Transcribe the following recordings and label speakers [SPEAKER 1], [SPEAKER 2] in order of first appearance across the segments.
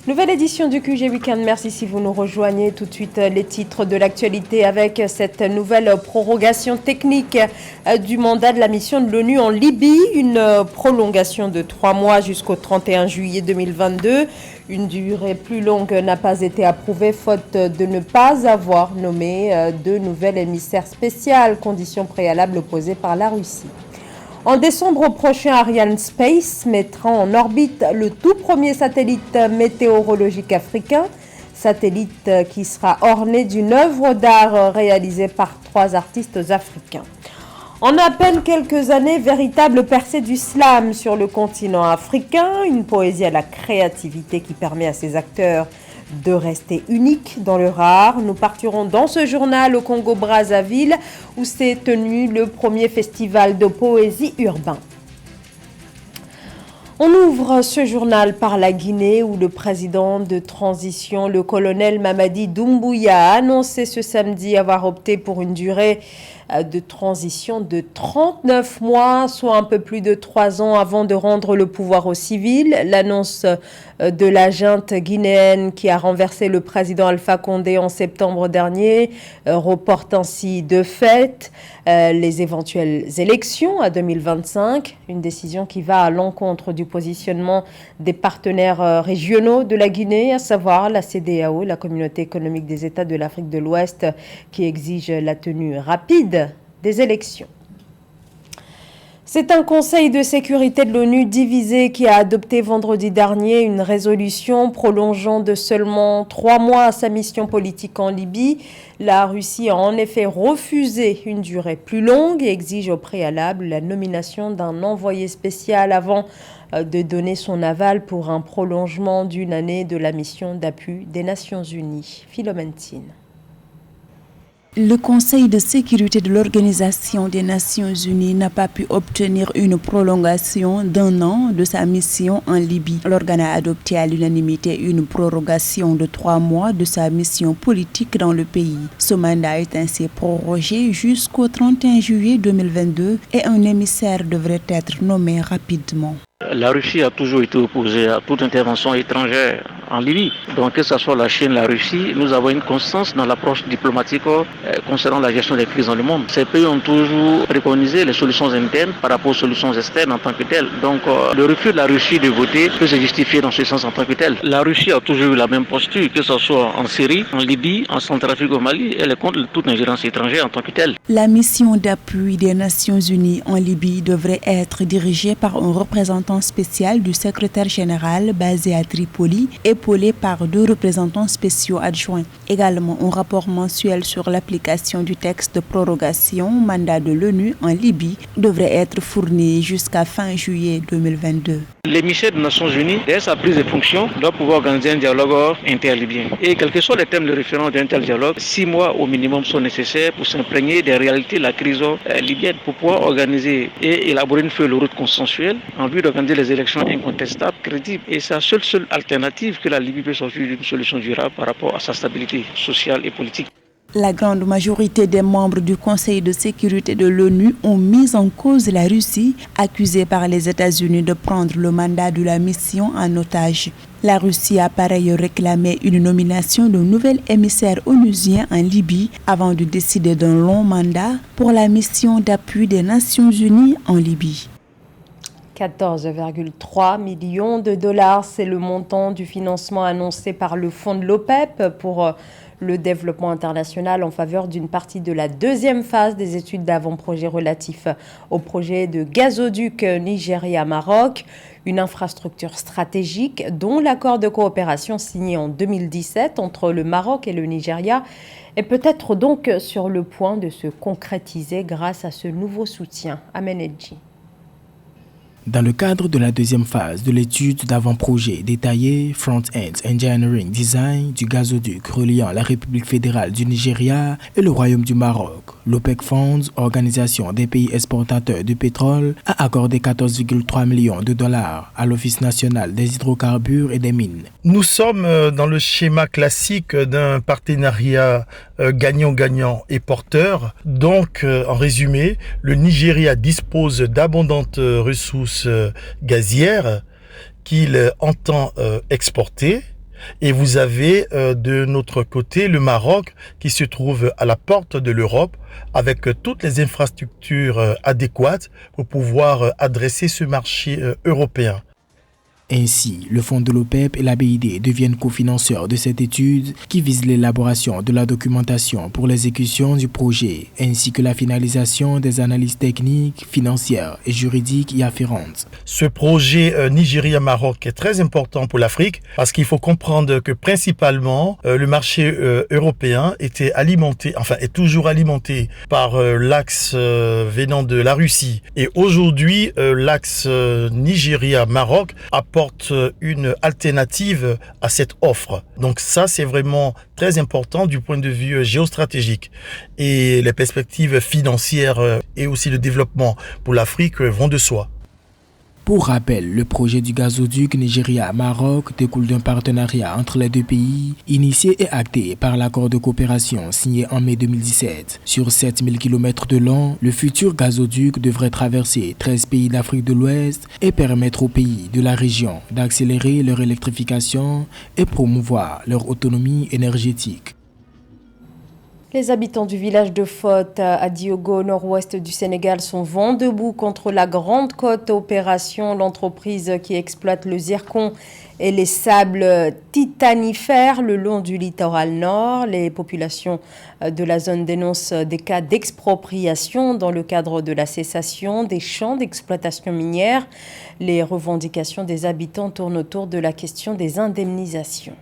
[SPEAKER 1] Nouvelle édition du QG Weekend. Merci si vous nous rejoignez. Tout de suite, les titres de l'actualité avec cette nouvelle prorogation technique du mandat de la mission de l'ONU en Libye. Une prolongation de 3 mois jusqu'au 31 juillet 2022. Une durée plus longue n'a pas été approuvée faute de ne pas avoir nommé de nouvel émissaire spécial, condition préalable opposée par la Russie. En décembre prochain, Ariane Space mettra en orbite le tout premier satellite météorologique africain, satellite qui sera orné d'une œuvre d'art réalisée par 3 artistes africains. En à peine quelques années, véritable percée du slam sur le continent africain, une poésie à la créativité qui permet à ses acteurs de rester uniques dans leur art. Nous partirons dans ce journal au Congo-Brazzaville où s'est tenu le premier festival de poésie urbain. On ouvre ce journal par la Guinée où le président de transition, le colonel Mamadi Doumbouya, a annoncé ce samedi avoir opté pour une durée de transition de 39 mois, soit un peu plus de 3 ans avant de rendre le pouvoir aux civils. L'annonce de la junte guinéenne qui a renversé le président Alpha Condé en septembre dernier reporte ainsi de fait les éventuelles élections à 2025. Une décision qui va à l'encontre du positionnement des partenaires régionaux de la Guinée, à savoir la CEDEAO, la Communauté économique des États de l'Afrique de l'Ouest, qui exige la tenue rapide des élections. C'est un conseil de sécurité de l'ONU divisé qui a adopté vendredi dernier une résolution prolongeant de seulement 3 mois sa mission politique en Libye. La Russie a en effet refusé une durée plus longue et exige au préalable la nomination d'un envoyé spécial avant de donner son aval pour un prolongement d'1 année de la mission d'appui des Nations Unies. Philomène Tine.
[SPEAKER 2] Le Conseil de sécurité de l'Organisation des Nations Unies n'a pas pu obtenir une prolongation d'1 an de sa mission en Libye. L'organe a adopté à l'unanimité une prorogation de 3 mois de sa mission politique dans le pays. Ce mandat est ainsi prorogé jusqu'au 31 juillet 2022 et un émissaire devrait être nommé rapidement.
[SPEAKER 3] La Russie a toujours été opposée à toute intervention étrangère en Libye. Donc que ce soit la Chine, la Russie, nous avons une constance dans l'approche diplomatique concernant la gestion des crises dans le monde. Ces pays ont toujours préconisé les solutions internes par rapport aux solutions externes en tant que telles. Donc le refus de la Russie de voter peut se justifier dans ce sens en tant que tel. La Russie a toujours eu la même posture, que ce soit en Syrie, en Libye, en Centrafrique, au Mali. Elle est contre toute ingérence étrangère en tant que telle.
[SPEAKER 2] La mission d'appui des Nations Unies en Libye devrait être dirigée par un représentant spécial du secrétaire général basé à Tripoli, épaulé par 2 représentants spéciaux adjoints. Également, un rapport mensuel sur l'application du texte de prorogation mandat de l'ONU en Libye devrait être fourni jusqu'à fin juillet 2022.
[SPEAKER 3] L'émissaire des Nations Unies, dès sa prise de fonction, doit pouvoir organiser un dialogue interlibyen. Et quels que soient les thèmes de référence d'un tel dialogue, 6 mois au minimum sont nécessaires pour s'imprégner des réalités de la crise libyenne, pour pouvoir organiser et élaborer une feuille de route consensuelle en vue d'organiser les élections incontestables, crédibles. Et c'est la seule alternative que la Libye peut sortir d'une solution durable par rapport à sa stabilité sociale et politique.
[SPEAKER 2] La grande majorité des membres du Conseil de sécurité de l'ONU ont mis en cause la Russie, accusée par les États-Unis de prendre le mandat de la mission en otage. La Russie a par ailleurs réclamé une nomination d'un nouvel émissaire onusien en Libye avant de décider d'un long mandat pour la mission d'appui des Nations Unies en Libye.
[SPEAKER 1] 14,3 millions de dollars, c'est le montant du financement annoncé par le fonds de l'OPEP pour le développement international en faveur d'une partie de la 2e phase des études d'avant-projet relatifs au projet de gazoduc Nigeria-Maroc, une infrastructure stratégique dont l'accord de coopération signé en 2017 entre le Maroc et le Nigeria est peut-être donc sur le point de se concrétiser grâce à ce nouveau soutien. Amen Edji.
[SPEAKER 4] Dans le cadre de la 2e phase de l'étude d'avant-projet détaillée Front-End Engineering Design du gazoduc reliant la République fédérale du Nigeria et le Royaume du Maroc, l'OPEC Funds, organisation des pays exportateurs de pétrole, a accordé 14,3 millions de dollars à l'Office national des hydrocarbures et des mines.
[SPEAKER 5] Nous sommes dans le schéma classique d'un partenariat gagnant-gagnant et porteur. Donc, en résumé, le Nigeria dispose d'abondantes ressources gazières qu'il entend exporter. Et vous avez de notre côté le Maroc qui se trouve à la porte de l'Europe avec toutes les infrastructures adéquates pour pouvoir adresser ce marché européen.
[SPEAKER 4] Ainsi, le fonds de l'OPEP et la BID deviennent cofinanceurs de cette étude qui vise l'élaboration de la documentation pour l'exécution du projet, ainsi que la finalisation des analyses techniques, financières et juridiques y afférentes.
[SPEAKER 5] Ce projet Nigeria-Maroc est très important pour l'Afrique parce qu'il faut comprendre que principalement le marché européen était alimenté, enfin est toujours alimenté par l'axe venant de la Russie. Et aujourd'hui, l'axe Nigeria-Maroc apporte une alternative à cette offre. Donc ça, c'est vraiment très important du point de vue géostratégique. Et les perspectives financières et aussi le développement pour l'Afrique vont de soi.
[SPEAKER 4] Pour rappel, le projet du gazoduc Nigeria-Maroc découle d'un partenariat entre les deux pays, initié et acté par l'accord de coopération signé en mai 2017. Sur 7000 km de long, le futur gazoduc devrait traverser 13 pays d'Afrique de l'Ouest et permettre aux pays de la région d'accélérer leur électrification et promouvoir leur autonomie énergétique.
[SPEAKER 1] Les habitants du village de Fot à Diogo, nord-ouest du Sénégal, sont vent debout contre la Grande Côte Opération, l'entreprise qui exploite le zircon et les sables titanifères le long du littoral nord. Les populations de la zone dénoncent des cas d'expropriation dans le cadre de la cessation des champs d'exploitation minière. Les revendications des habitants tournent autour de la question des indemnisations.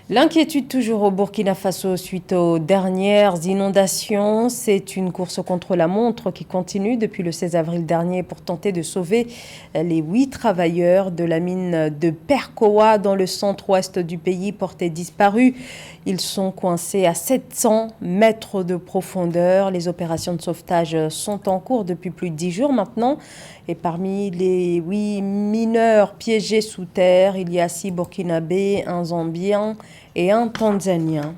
[SPEAKER 1] L'inquiétude toujours au Burkina Faso suite aux dernières inondations. C'est une course contre la montre qui continue depuis le 16 avril dernier pour tenter de sauver les 8 travailleurs de la mine de Perkoa dans le centre-ouest du pays portés disparus. Ils sont coincés à 700 mètres de profondeur. Les opérations de sauvetage sont en cours depuis plus de 10 jours maintenant. Et parmi les 8 mineurs piégés sous terre, il y a 6 Burkinabés, un Zambien et un Tanzanien.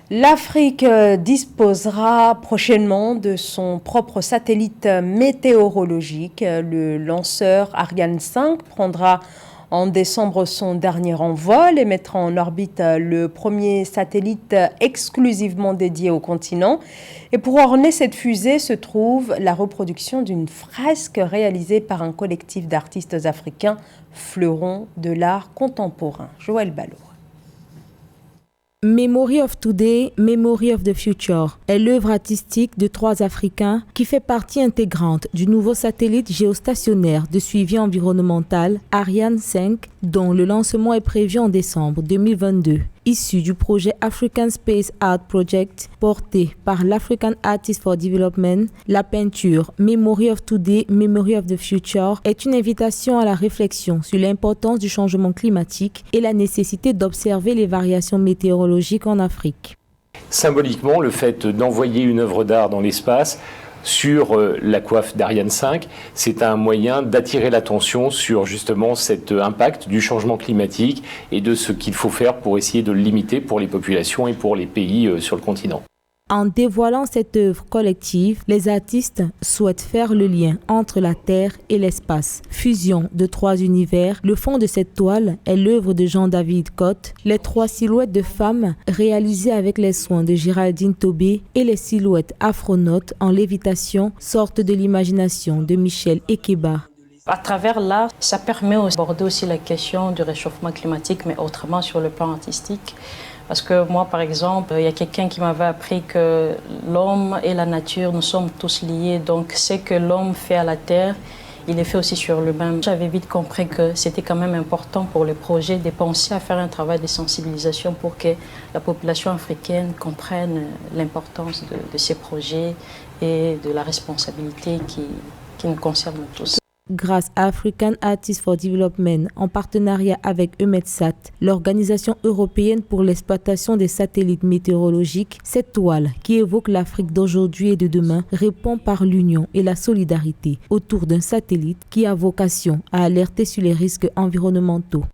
[SPEAKER 1] L'Afrique disposera prochainement de son propre satellite météorologique. Le lanceur Ariane 5 prendra en décembre son dernier envol et mettra en orbite le premier satellite exclusivement dédié au continent. Et pour orner cette fusée se trouve la reproduction d'une fresque réalisée par un collectif d'artistes africains, fleurons de l'art contemporain. Joël Ballot.
[SPEAKER 6] Memory of Today, Memory of the Future est l'œuvre artistique de 3 Africains qui fait partie intégrante du nouveau satellite géostationnaire de suivi environnemental Ariane 5, dont le lancement est prévu en décembre 2022. Issu du projet African Space Art Project porté par l'African Artists for Development, la peinture Memory of Today, Memory of the Future est une invitation à la réflexion sur l'importance du changement climatique et la nécessité d'observer les variations météorologiques en Afrique.
[SPEAKER 7] Symboliquement, le fait d'envoyer une œuvre d'art dans l'espace sur la coiffe d'Ariane 5, c'est un moyen d'attirer l'attention sur justement cet impact du changement climatique et de ce qu'il faut faire pour essayer de le limiter pour les populations et pour les pays sur le continent.
[SPEAKER 6] En dévoilant cette œuvre collective, les artistes souhaitent faire le lien entre la Terre et l'espace. Fusion de 3 univers, le fond de cette toile est l'œuvre de Jean-David Cotte, les 3 silhouettes de femmes réalisées avec les soins de Géraldine Tobé et les silhouettes afronautes en lévitation sortent de l'imagination de Michel Ekeba.
[SPEAKER 8] À travers l'art, ça permet d'aborder aussi la question du réchauffement climatique, mais autrement sur le plan artistique. Parce que moi, par exemple, il y a quelqu'un qui m'avait appris que l'homme et la nature, nous sommes tous liés. Donc, ce que l'homme fait à la terre, il est fait aussi sur l'humain. J'avais vite compris que c'était quand même important pour le projet de penser à faire un travail de sensibilisation pour que la population africaine comprenne l'importance de ces projets et de la responsabilité qui nous concerne tous.
[SPEAKER 6] Grâce à African Artists for Development, en partenariat avec EUMETSAT, l'organisation européenne pour l'exploitation des satellites météorologiques, cette toile, qui évoque l'Afrique d'aujourd'hui et de demain, répond par l'union et la solidarité autour d'un satellite qui a vocation à alerter sur les risques environnementaux.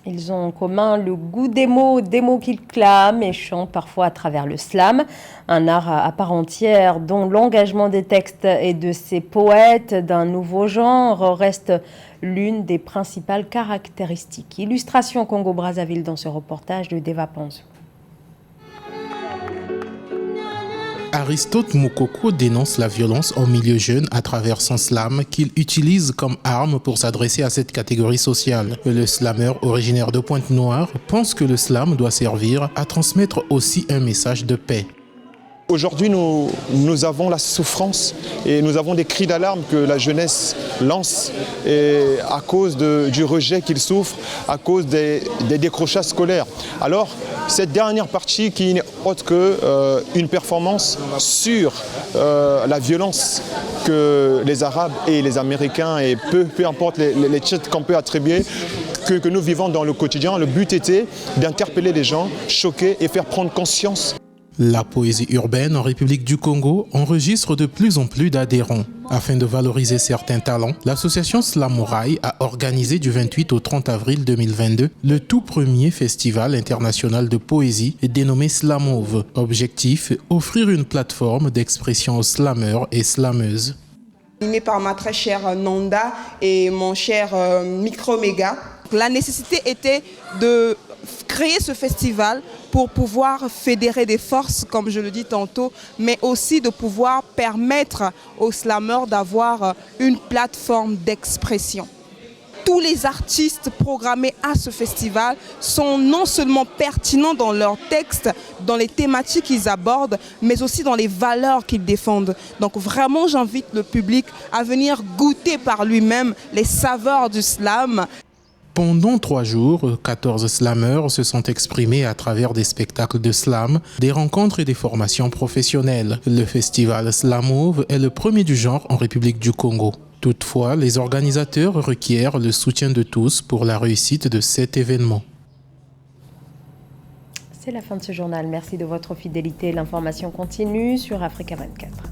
[SPEAKER 1] Ils ont en commun le goût des mots qu'ils clament et chantent parfois à travers le slam, un art à part entière dont l'engagement des textes et de ces poètes d'un nouveau genre reste l'une des principales caractéristiques. Illustration Congo-Brazzaville dans ce reportage de Deva Panzo.
[SPEAKER 9] Aristote Moukoko dénonce la violence au milieu jeune à travers son slam qu'il utilise comme arme pour s'adresser à cette catégorie sociale. Le slameur originaire de Pointe-Noire pense que le slam doit servir à transmettre aussi un message de paix.
[SPEAKER 10] Aujourd'hui, nous avons la souffrance et nous avons des cris d'alarme que la jeunesse lance et à cause du rejet qu'ils souffrent, à cause des décrochages scolaires. Alors, cette dernière partie qui n'est autre qu'une performance sur la violence que les Arabes et les Américains, et peu importe les titres qu'on peut attribuer, que nous vivons dans le quotidien, le but était d'interpeller les gens, choquer et faire prendre conscience.
[SPEAKER 9] La poésie urbaine en République du Congo enregistre de plus en plus d'adhérents. Afin de valoriser certains talents, l'association Slamouraï a organisé du 28 au 30 avril 2022 le tout premier festival international de poésie dénommé Slamove. Objectif, offrir une plateforme d'expression aux slameurs et slameuses.
[SPEAKER 11] Animé par ma très chère Nanda et mon cher Microméga. La nécessité était de créer ce festival pour pouvoir fédérer des forces, comme je le dis tantôt, mais aussi de pouvoir permettre aux slameurs d'avoir une plateforme d'expression. Tous les artistes programmés à ce festival sont non seulement pertinents dans leurs textes, dans les thématiques qu'ils abordent, mais aussi dans les valeurs qu'ils défendent. Donc vraiment, j'invite le public à venir goûter par lui-même les saveurs du slam.
[SPEAKER 9] Pendant 3 jours, 14 slameurs se sont exprimés à travers des spectacles de slam, des rencontres et des formations professionnelles. Le festival Slamove est le premier du genre en République du Congo. Toutefois, les organisateurs requièrent le soutien de tous pour la réussite de cet événement.
[SPEAKER 1] C'est la fin de ce journal. Merci de votre fidélité. L'information continue sur Africa 24.